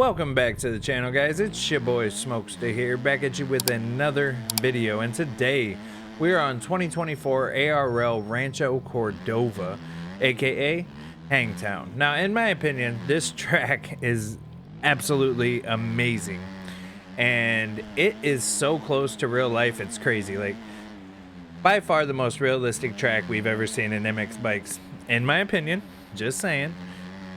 Welcome back to the channel, guys. It's your boy Smokester here, back at you with another video. And today we are on 2024 ARL Rancho Cordova, aka Hangtown. Now, in my opinion, this track is absolutely amazing, and it is so close to real life. It's crazy. Like, by far the most realistic track we've ever seen in MX bikes, in my opinion. Just saying.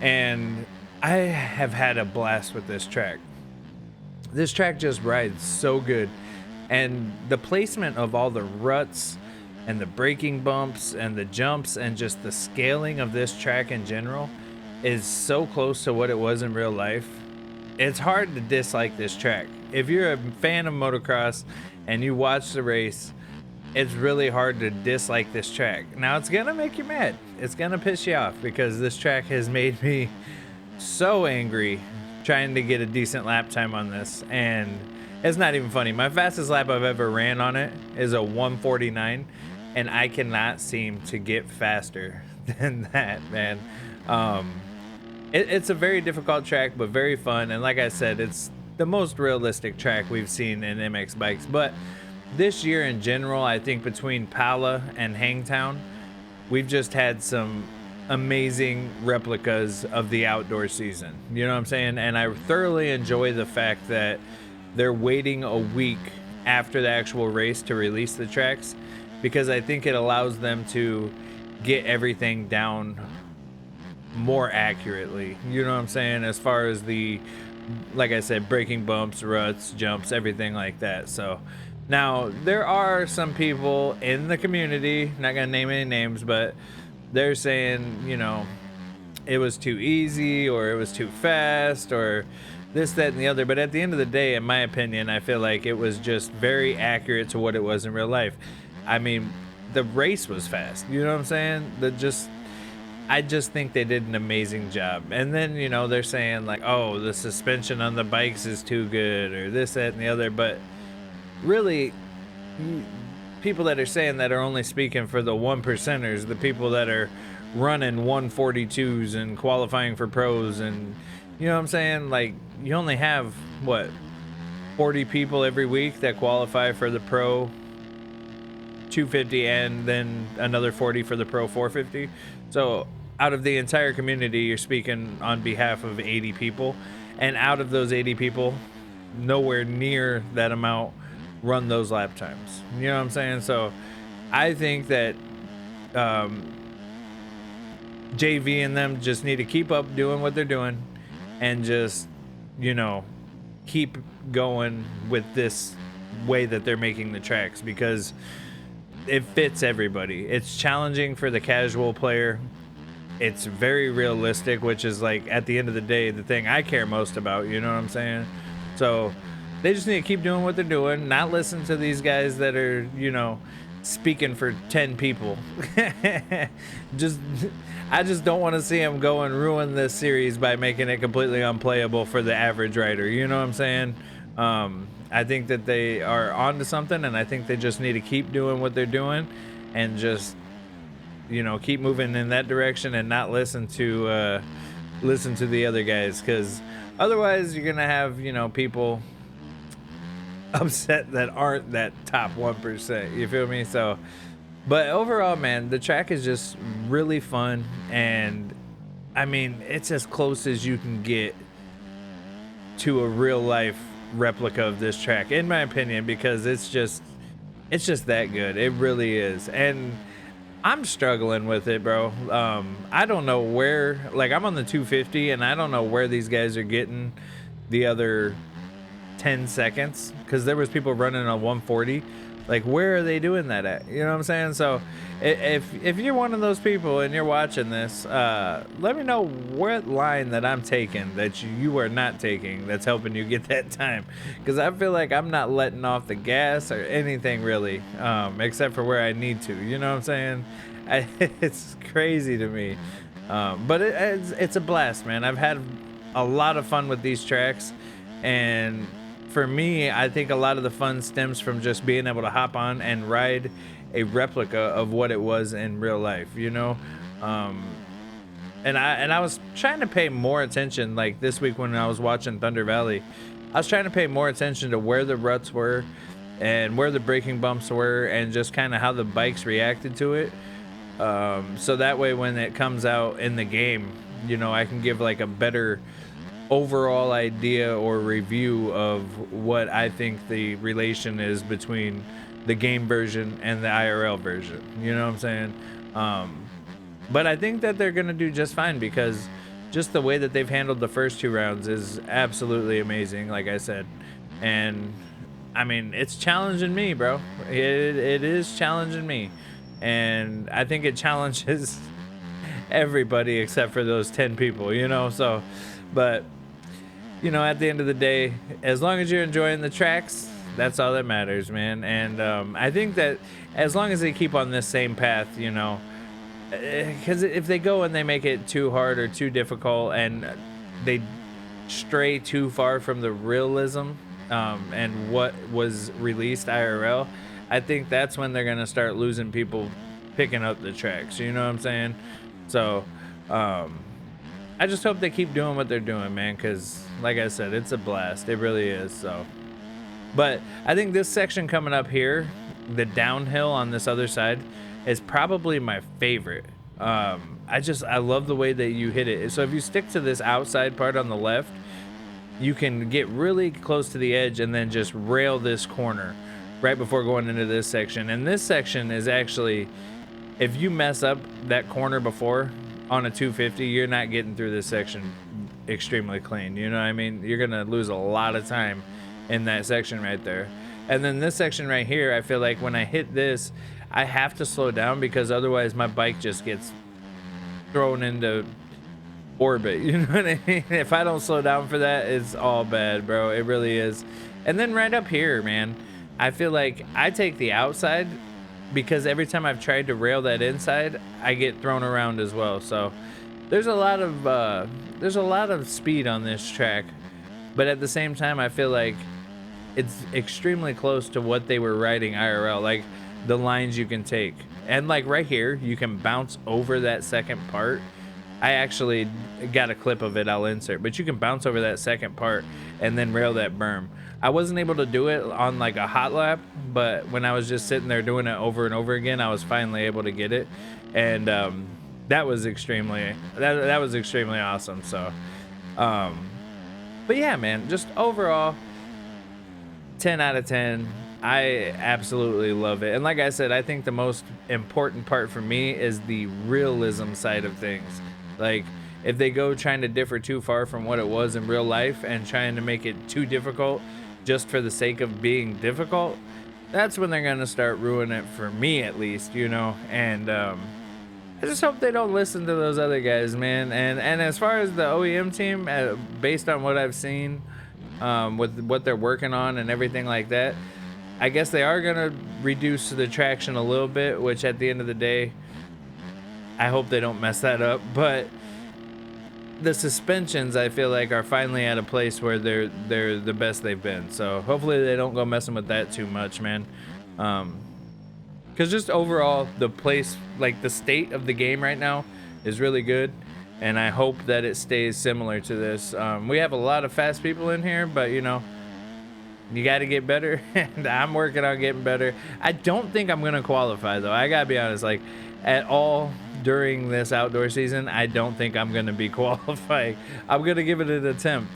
And I have had a blast with this track. This track just rides so good, and the placement of all the ruts and the braking bumps and the jumps and just the scaling of this track in general is so close to what it was in real life. It's hard to dislike this track. If you're a fan of motocross and you watch the race, it's really hard to dislike this track. Now, it's gonna make you mad. It's gonna piss you off, because this track has made me so angry trying to get a decent lap time on this, and it's not even funny. My fastest lap I've ever ran on it is a 149, and I cannot seem to get faster than that, man. It's a very difficult track, but very fun, and like I said, it's the most realistic track we've seen in MX bikes. But this year in general, I think between Pala and Hangtown, we've just had some amazing replicas of the outdoor season. You know what I'm saying? And I thoroughly enjoy the fact that they're waiting a week after the actual race to release the tracks, because I think it allows them to get everything down more accurately. You know what I'm saying? As far as the, like I said, braking bumps, ruts, jumps, everything like that. So now, there are some people in the community, not gonna name any names, but they're saying, you know, it was too easy, or it was too fast, or this, that, and the other. But at the end of the day, in my opinion, I feel like it was just very accurate to what it was in real life. I mean, the race was fast, you know what I'm saying? I just think they did an amazing job. And then, you know, they're saying like, oh, the suspension on the bikes is too good, or this, that, and the other. But really, people that are saying that are only speaking for the 1%ers, the people that are running 142s and qualifying for pros. And you know what I'm saying? Like, you only have, what, 40 people every week that qualify for the pro 250, and then another 40 for the pro 450. So out of the entire community, you're speaking on behalf of 80 people, and out of those 80 people, nowhere near that amount run those lap times. You know what I'm saying? So I think that JV and them just need to keep up doing what they're doing, and just, you know, keep going with this way that they're making the tracks, because it fits everybody. It's challenging for the casual player. It's very realistic, which is, like, at the end of the day, the thing I care most about. You know what I'm saying? So they just need to keep doing what they're doing, not listen to these guys that are, you know, speaking for 10 people. I just don't want to see them go and ruin this series by making it completely unplayable for the average rider. You know what I'm saying? I think that they are onto something, and I think they just need to keep doing what they're doing, and just, you know, keep moving in that direction, and not listen to the other guys, because otherwise you're gonna have, you know, people upset that aren't that top 1%. You feel me? So, but overall, man, the track is just really fun, and I mean, it's as close as you can get to a real life replica of this track, in my opinion, because it's just that good. It really is. And I'm struggling with it, bro. I don't know where, like, I'm on the 250, and I don't know where these guys are getting the other 10 seconds, because there was people running on 140. Like, where are they doing that at? You know what I'm saying? So if you're one of those people and you're watching this, let me know what line that I'm taking that you are not taking that's helping you get that time, because I feel like I'm not letting off the gas or anything, really, except for where I need to. You know what I'm saying? It's crazy to me, but it's a blast, man. I've had a lot of fun with these tracks, and for me, I think a lot of the fun stems from just being able to hop on and ride a replica of what it was in real life. You know, And I was trying to pay more attention, like this week when I was watching Thunder Valley. I was trying to pay more attention to where the ruts were and where the braking bumps were and just kind of how the bikes reacted to it. So that way when it comes out in the game, you know, I can give like a better overall idea or review of what I think the relation is between the game version and the IRL version. You know what I'm saying? But I think that they're going to do just fine because just the way that they've handled the first 2 rounds is absolutely amazing, like I said. And I mean, it's challenging me, bro. It is challenging me. And I think it challenges everybody except for those 10 people, you know? So, but, you know, at the end of the day, as long as you're enjoying the tracks, that's all that matters, man. And I think that as long as they keep on this same path, you know, because if they go and they make it too hard or too difficult and they stray too far from the realism and what was released IRL, I think that's when they're going to start losing people picking up the tracks. You know what I'm saying? So I just hope they keep doing what they're doing, man, because like I said, it's a blast. It really is. So, but I think this section coming up here, the downhill on this other side, is probably my favorite. I love the way that you hit it. So if you stick to this outside part on the left, you can get really close to the edge and then just rail this corner right before going into this section. And this section is actually, if you mess up that corner before on a 250, you're not getting through this section extremely clean. You know what I mean? You're gonna lose a lot of time in that section right there. And then this section right here, I feel like when I hit this, I have to slow down because otherwise my bike just gets thrown into orbit. You know what I mean? If I don't slow down for that, it's all bad, bro. It really is. And then right up here, man, I feel like I take the outside because every time I've tried to rail that inside, I get thrown around as well. So there's a lot of speed on this track, but at the same time, I feel like it's extremely close to what they were riding IRL. Like the lines you can take, and like right here you can bounce over that second part. I actually got a clip of it, I'll insert, but you can bounce over that second part and then rail that berm. I wasn't able to do it on like a hot lap, but when I was just sitting there doing it over and over again, I was finally able to get it. And that was extremely awesome. So but yeah, man, just overall 10 out of 10. I absolutely love it. And like I said, I think the most important part for me is the realism side of things. Like if they go trying to differ too far from what it was in real life and trying to make it too difficult just for the sake of being difficult, that's when they're going to start ruining it for me, at least, you know. And I just hope they don't listen to those other guys, man. And as far as the OEM team, based on what I've seen with what they're working on and everything like that, I guess they are going to reduce the traction a little bit, which at the end of the day, I hope they don't mess that up. But the suspensions, I feel like, are finally at a place where they're the best they've been. So hopefully they don't go messing with that too much, man. Because just overall, the place, like the state of the game right now is really good. And I hope that it stays similar to this. We have a lot of fast people in here, but you know, you got to get better, and I'm working on getting better. I don't think I'm going to qualify, though. I got to be honest, like, at all during this outdoor season, I don't think I'm going to be qualifying. I'm going to give it an attempt.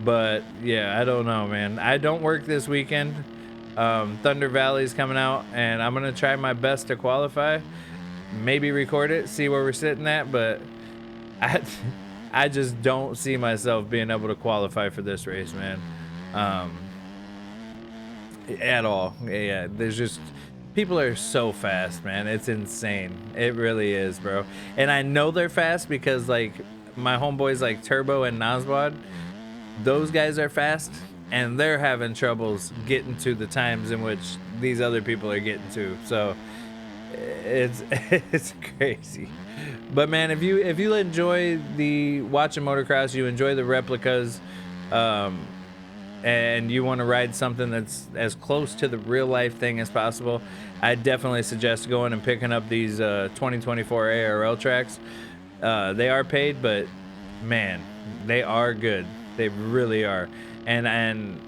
But, yeah, I don't know, man. I don't work this weekend. Thunder Valley's coming out, and I'm going to try my best to qualify. Maybe record it, see where we're sitting at, but I just don't see myself being able to qualify for this race, man. At all. Yeah, there's just, people are so fast, man. It's insane. It really is, bro. And I know they're fast because like my homeboys like Turbo and Naswad, those guys are fast and they're having troubles getting to the times in which these other people are getting to. So it's crazy. But man, if you enjoy the watching motocross, you enjoy the replicas, and you want to ride something that's as close to the real life thing as possible, I definitely suggest going and picking up these 2024 ARL tracks. They are paid, but man, they are good. They really are. And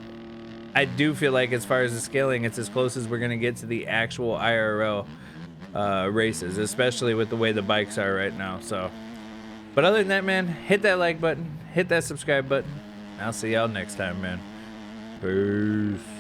I do feel like as far as the scaling, it's as close as we're gonna get to the actual IRL races, especially with the way the bikes are right now. So, but other than that, man, hit that like button, hit that subscribe button. I'll see y'all next time, man. Peace.